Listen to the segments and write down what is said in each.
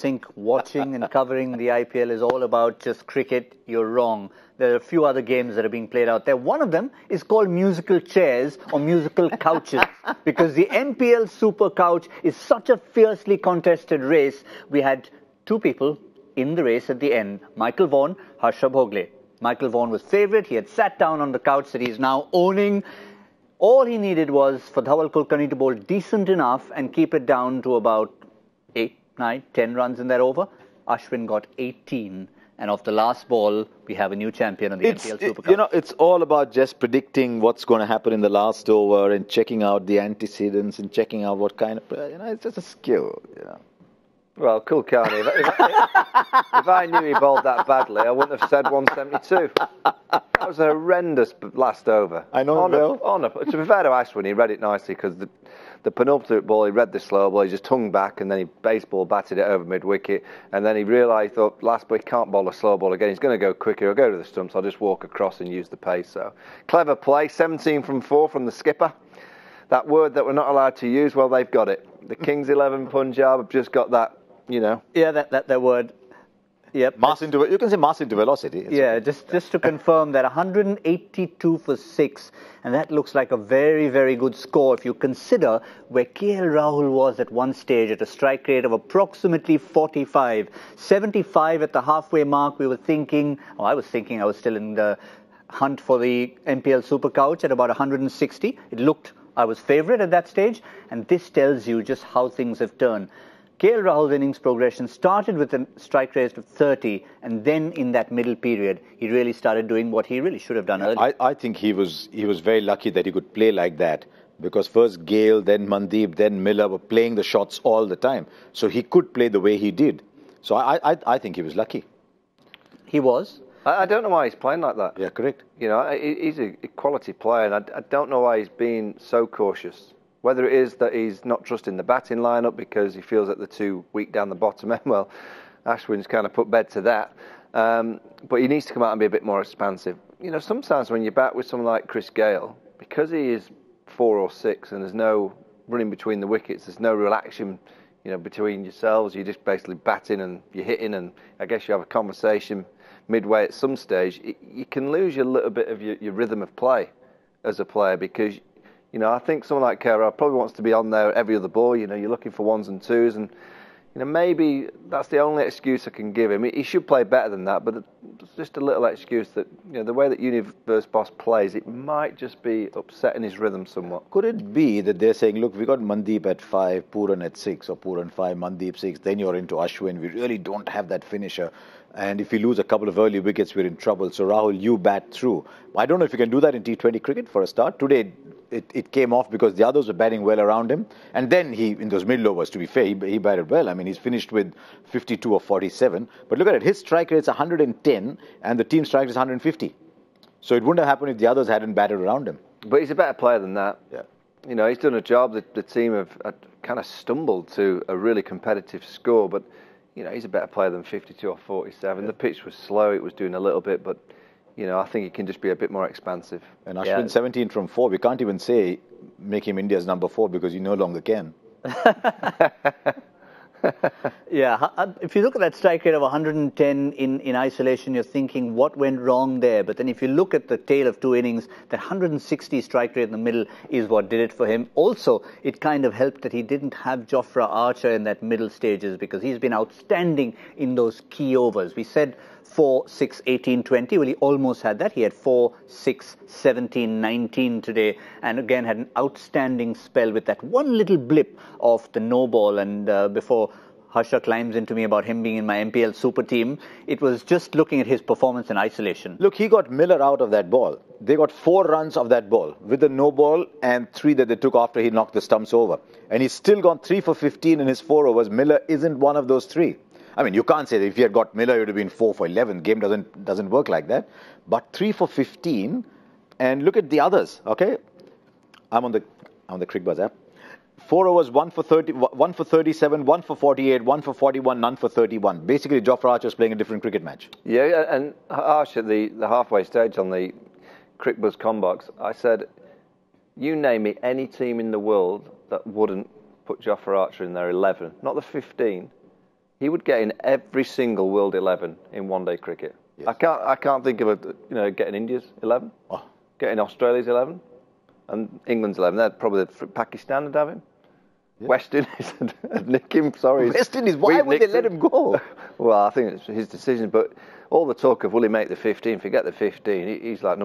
think watching and covering the IPL is all about just cricket, you're wrong. There are a few other games that are being played out there. One of them is called musical chairs or musical couches because the MPL Super Couch is such a fiercely contested race. We had two people in the race at the end, Michael Vaughan, Harsha Bhogle. Michael Vaughan was favourite. He had sat down on the couch that he's now owning. All he needed was for Dhawal Kulkarni to bowl decent enough and keep it down to about 8, 9, 10 runs in that over. Ashwin got 18. And off the last ball, we have a new champion on the MPL Super Cup. You know, it's all about just predicting what's going to happen in the last over and checking out the antecedents and checking out what kind of, it's just a skill, Well, Kulkarni, if I knew he bowled that badly, I wouldn't have said 172. That was a horrendous last over. I know, to be fair to Ashwin, he read it nicely because the penultimate ball, he read the slow ball, he just hung back and then he baseball batted it over mid-wicket and then he realised, last ball, he can't bowl a slow ball again, he's going to go quicker, he'll go to the stumps, I'll just walk across and use the pace. So, clever play, 17 from 4 from the skipper. That word that we're not allowed to use, well, they've got it. The Kings 11 Punjab have just got that, Yeah, that word. Yep. You can say mass into velocity. Yeah, just to confirm that 182 for 6, and that looks like a very, very good score if you consider where KL Rahul was at one stage at a strike rate of approximately 45. 75 at the halfway mark, I was thinking I was still in the hunt for the MPL Super Couch at about 160. It looked I was favourite at that stage, and this tells you just how things have turned. KL Rahul's innings progression started with a strike rate of 30, and then in that middle period, he really started doing what he really should have done earlier. I think he was very lucky that he could play like that, because first Gale, then Mandeep, then Miller were playing the shots all the time. So he could play the way he did. So I think he was lucky. He was. I don't know why he's playing like that. Yeah, correct. He's a quality player, and I don't know why he's being so cautious. Whether it is that he's not trusting the batting lineup because he feels that they're too weak down the bottom end, well, Ashwin's kind of put bed to that. But he needs to come out and be a bit more expansive. Sometimes when you bat with someone like Chris Gale, because he is 4 or 6 and there's no running between the wickets, there's no real action, between yourselves. You're just basically batting and you're hitting, and I guess you have a conversation midway at some stage. You can lose a little bit of your rhythm of play as a player because. I think someone like Kera probably wants to be on there every other ball. You're looking for 1s and 2s, and maybe that's the only excuse I can give him. He should play better than that, but it's just a little excuse that the way that Universe Boss plays, it might just be upsetting his rhythm somewhat. Could it be that they're saying, look, we got Mandeep at 5, Pooran at 6, or Pooran 5, Mandeep 6, then you're into Ashwin. We really don't have that finisher. And if you lose a couple of early wickets, we're in trouble. So, Rahul, you bat through. I don't know if you can do that in T20 cricket for a start. Today, it came off because the others were batting well around him. And then in those middle overs, to be fair, he batted well. I mean, he's finished with 52 or 47. But look at it. His strike rate's 110 and the team strike is 150. So it wouldn't have happened if the others hadn't batted around him. But he's a better player than that. Yeah. He's done a job. The team have kind of stumbled to a really competitive score. But, he's a better player than 52 or 47. Yeah. The pitch was slow. It was doing a little bit. But, I think he can just be a bit more expansive. And Ashwin 17 from 4. We can't even say make him India's number 4 because he no longer can. Yeah, if you look at that strike rate of 110 in isolation, you're thinking, what went wrong there? But then if you look at the tale of 2 innings, that 160 strike rate in the middle is what did it for him. Also, it kind of helped that he didn't have Jofra Archer in that middle stages because he's been outstanding in those key overs. We said 4, 6, 18, 20. Well, he almost had that. He had 4, 6, 17, 19 today. And again, had an outstanding spell with that one little blip of the no ball. And before Harsha climbs into me about him being in my MPL super team, it was just looking at his performance in isolation. Look, he got Miller out of that ball. They got 4 runs of that ball with the no ball and 3 that they took after he knocked the stumps over. And he's still gone 3 for 15 in his 4 overs. Miller isn't one of those 3. I mean, you can't say that if he had got Miller, it would have been 4 for 11. Game doesn't work like that. But 3 for 15, and look at the others. Okay, I'm on the Cricbuzz app. 4 overs, 1 for 30, 1 for 37, 1 for 48, 1 for 41, none for 31. Basically, Jofra Archer's playing a different cricket match. Yeah, and Archer, the halfway stage on the Cricbuzz Combox, I said, you name me any team in the world that wouldn't put Jofra Archer in their 11, not the 15. he would get in every single World 11 in one-day cricket. Yes. I can't think of getting India's 11, getting Australia's 11, and England's 11. They'd probably Pakistan would have him. Yeah. West Indies would nick him. Sorry, West Indies. Why would they let him go? Well, I think it's his decision. But all the talk of will he make the 15? Forget the 15. He's like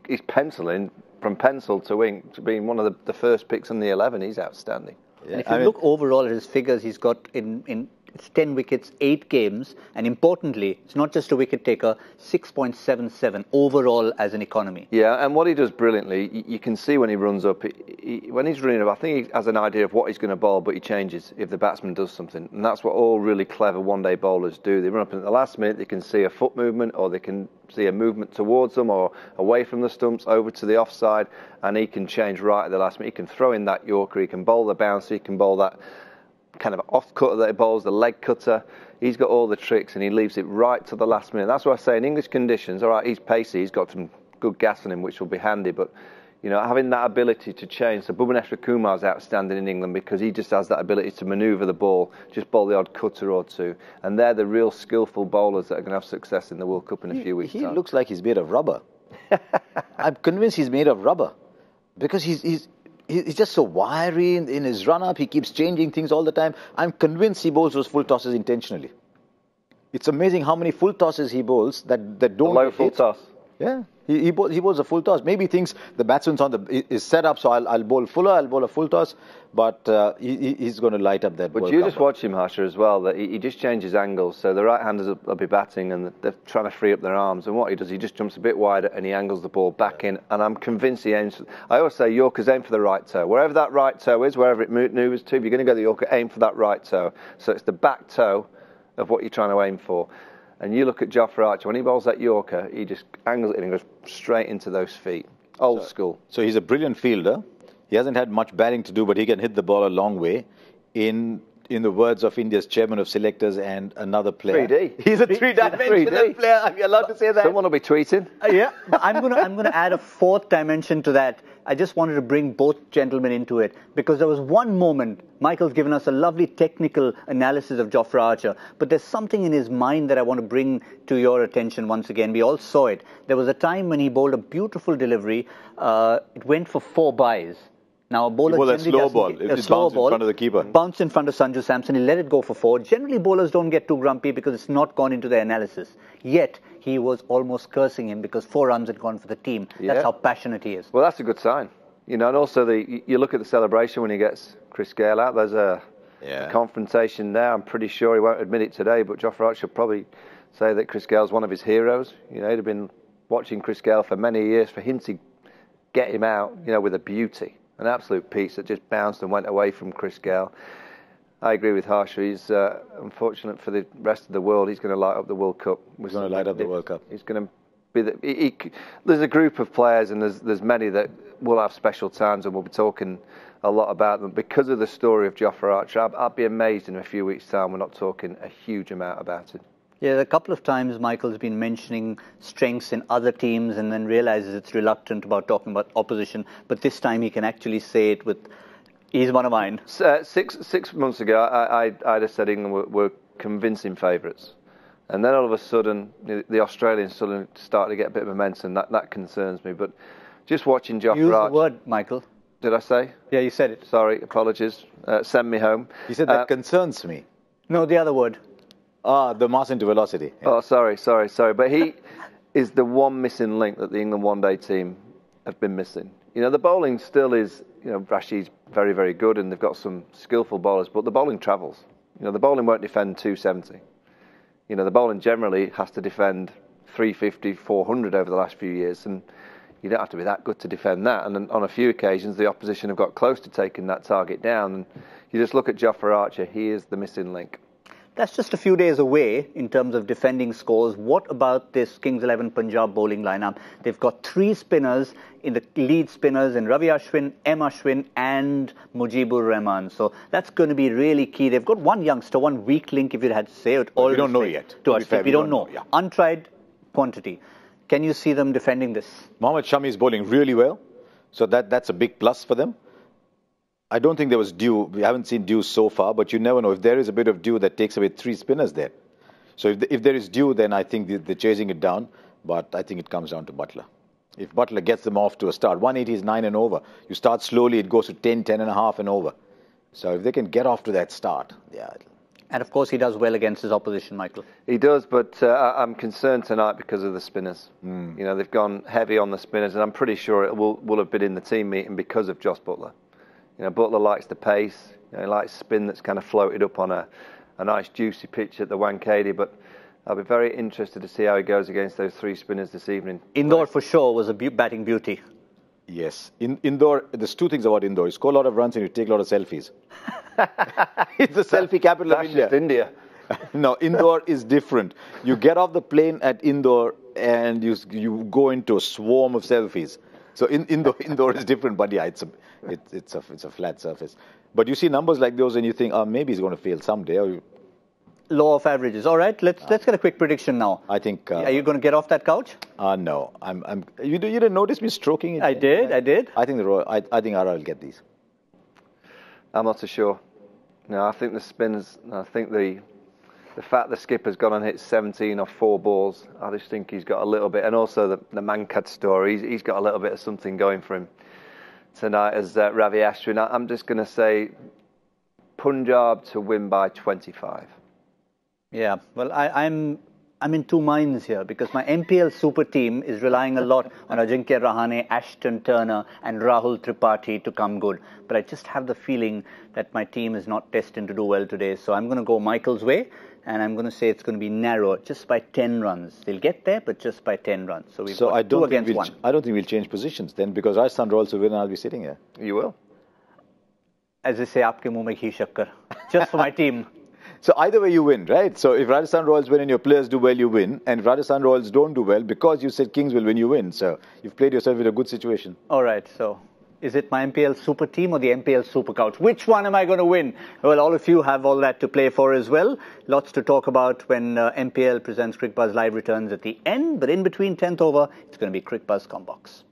he's penciling from pencil to ink to being one of the first picks on the 11. He's outstanding. Yeah. And if you look overall at his figures, he's got in it's 10 wickets, 8 games, and importantly, it's not just a wicket taker, 6.77 overall as an economy. Yeah, and what he does brilliantly, you can see when he runs up, when he's running up, I think he has an idea of what he's going to bowl, but he changes if the batsman does something. And that's what all really clever one-day bowlers do. They run up and at the last minute, they can see a foot movement, or they can see a movement towards them, or away from the stumps, over to the offside, and he can change right at the last minute. He can throw in that Yorker, he can bowl the bouncer, he can bowl that kind of off cutter that he bowls, the leg cutter. He's got all the tricks and he leaves it right to the last minute. That's what I say in English conditions. All right, he's pacey, he's got some good gas on him, which will be handy. But having that ability to change. So Bhubaneswar Kumar's outstanding in England because he just has that ability to manoeuvre the ball, just bowl the odd cutter or two. And they're the real skillful bowlers that are going to have success in the World Cup in a few weeks' time. He looks like he's made of rubber. I'm convinced he's made of rubber because he's just so wiry in his run-up. He keeps changing things all the time. I'm convinced he bowls those full tosses intentionally. It's amazing how many full tosses he bowls that don't low full toss. Yeah, he bowls a full toss. Maybe he thinks the batsman's is set up, so I'll bowl fuller, I'll bowl a full toss, but he's going to light up that. But you just watch him, Harsha, as well. That he just changes angles. So the right-handers will be batting and they're trying to free up their arms. And what he does, he just jumps a bit wider and he angles the ball back in. And I'm convinced he aims. I always say Yorkers aim for the right toe. Wherever that right toe is, wherever it maneuvers to, if you're going to go the Yorker, aim for that right toe. So it's the back toe of what you're trying to aim for. And you look at Jofra Archer, when he bowls that Yorker, he just angles it and goes straight into those feet. Old school. So he's a brilliant fielder. He hasn't had much batting to do, but he can hit the ball a long way. In the words of India's chairman of selectors and another player. 3D. He's a three-dimensional player. Are you allowed to say that? Someone will be tweeting. Yeah, I'm gonna add a fourth dimension to that. I just wanted to bring both gentlemen into it because there was one moment, Michael's given us a lovely technical analysis of Jofra Archer, but there's something in his mind that I want to bring to your attention once again. We all saw it. There was a time when he bowled a beautiful delivery. It went for 4 byes. Now, a bowler a slow ball. It bounced in front of the keeper. Bounced in front of Sanju Samson. He let it go for 4. Generally, bowlers don't get too grumpy because it's not gone into their analysis. Yet, he was almost cursing him because 4 runs had gone for the team. Yeah. That's how passionate he is. Well, that's a good sign. And also you look at the celebration when he gets Chris Gayle out. There's a confrontation there. I'm pretty sure he won't admit it today, but Jofra Archer will probably say that Chris Gale's one of his heroes. He'd have been watching Chris Gayle for many years. For him to get him out, with a beauty. An absolute piece that just bounced and went away from Chris Gayle. I agree with Harsha. He's unfortunate for the rest of the world. He's going to light up the World Cup. He's going to light up the World Cup. He's going to be there's a group of players, and there's many that will have special times, and we'll be talking a lot about them because of the story of Jofra Archer. I'd be amazed in a few weeks' time we're not talking a huge amount about it. Yeah, a couple of times Michael's been mentioning strengths in other teams and then realizes it's reluctant about talking about opposition. But this time he can actually say it with, he's one of mine. 6 months ago, I'd have said England were convincing favourites. And then all of a sudden, the Australians suddenly started to get a bit of momentum. That concerns me. But just watching Jofra Archer. Use the word, Michael. Did I say? Yeah, you said it. Sorry, apologies. Send me home. You said that concerns me. No, the other word. The mass into velocity. Yeah. Oh, sorry. But he is the one missing link that the England one-day team have been missing. The bowling still is, Rashid's very, very good and they've got some skillful bowlers, but the bowling travels. The bowling won't defend 270. The bowling generally has to defend 350, 400 over the last few years, and you don't have to be that good to defend that. And on a few occasions, the opposition have got close to taking that target down. And you just look at Jofra Archer, he is the missing link. That's just a few days away in terms of defending scores. What about this Kings 11 Punjab bowling lineup? They've got 3 spinners in the lead spinners in Ravi Ashwin, M. Ashwin and Mujibur Rahman. So that's going to be really key. They've got one youngster, one weak link, if you had to say it. We don't know yet. We don't know. Yeah. Untried quantity. Can you see them defending this? Mohammad Shami is bowling really well. So that's a big plus for them. I don't think there was dew. We haven't seen dew so far, but you never know. If there is a bit of dew, that takes away 3 spinners there. So if there is dew, then I think they're chasing it down. But I think it comes down to Butler. If Butler gets them off to a start, 180 is 9 and over. You start slowly, it goes to 10, 10 and a half and over. So if they can get off to that start, yeah. And of course, he does well against his opposition, Michael. He does, but I'm concerned tonight because of the spinners. You know, they've gone heavy on the spinners, and I'm pretty sure it will have been in the team meeting because of Jos Buttler. You know, Butler likes the pace. You know, he likes spin that's kind of floated up on a nice juicy pitch at the Wankhede, but I'll be very interested to see how he goes against those 3 spinners this evening. Indore for sure was a batting beauty. Yes. Indore, there's 2 things about Indore. You score a lot of runs and you take a lot of selfies. It's the selfie capital of India. That's India. No, Indore is different. You get off the plane at Indore and you go into a swarm of selfies. So Indore is different, but yeah, it's a flat surface. But you see numbers like those and you think, maybe he's going to fail someday. Or Law of averages. All right, let's get a quick prediction now. I think. Are you going to get off that couch? No, You didn't notice me stroking it. I did. I think I think Ara will get these. I'm not so sure. No, I think the spinners. I think the fact the skipper's gone and hit 17 off 4 balls. I just think he's got a little bit, and also the Mankad story. He's got a little bit of something going for him tonight as Ravi Ashwin. I'm just going to say Punjab to win by 25. Yeah, well, I'm in 2 minds here because my MPL super team is relying a lot on Ajinkya Rahane, Ashton Turner and Rahul Tripathi to come good. But I just have the feeling that my team is not destined to do well today. So I'm going to go Michael's way and I'm going to say it's going to be narrow, just by 10 runs. They'll get there, but just by 10 runs. So we've got 2 against 1. I don't think we'll change positions then because Rajasthan Royals will win and I'll be sitting here. You will. As they say, aapke muh mein ghee shakkar. Just for my team. So either way you win, right? So if Rajasthan Royals win and your players do well, you win. And if Rajasthan Royals don't do well, because you said Kings will win, you win. So you've played yourself in a good situation. All right, so is it my MPL super team or the MPL super couch? Which one am I going to win? Well, all of you have all that to play for as well. Lots to talk about when MPL presents Cricbuzz live returns at the end. But in between 10th over, it's going to be Cricbuzz Combox.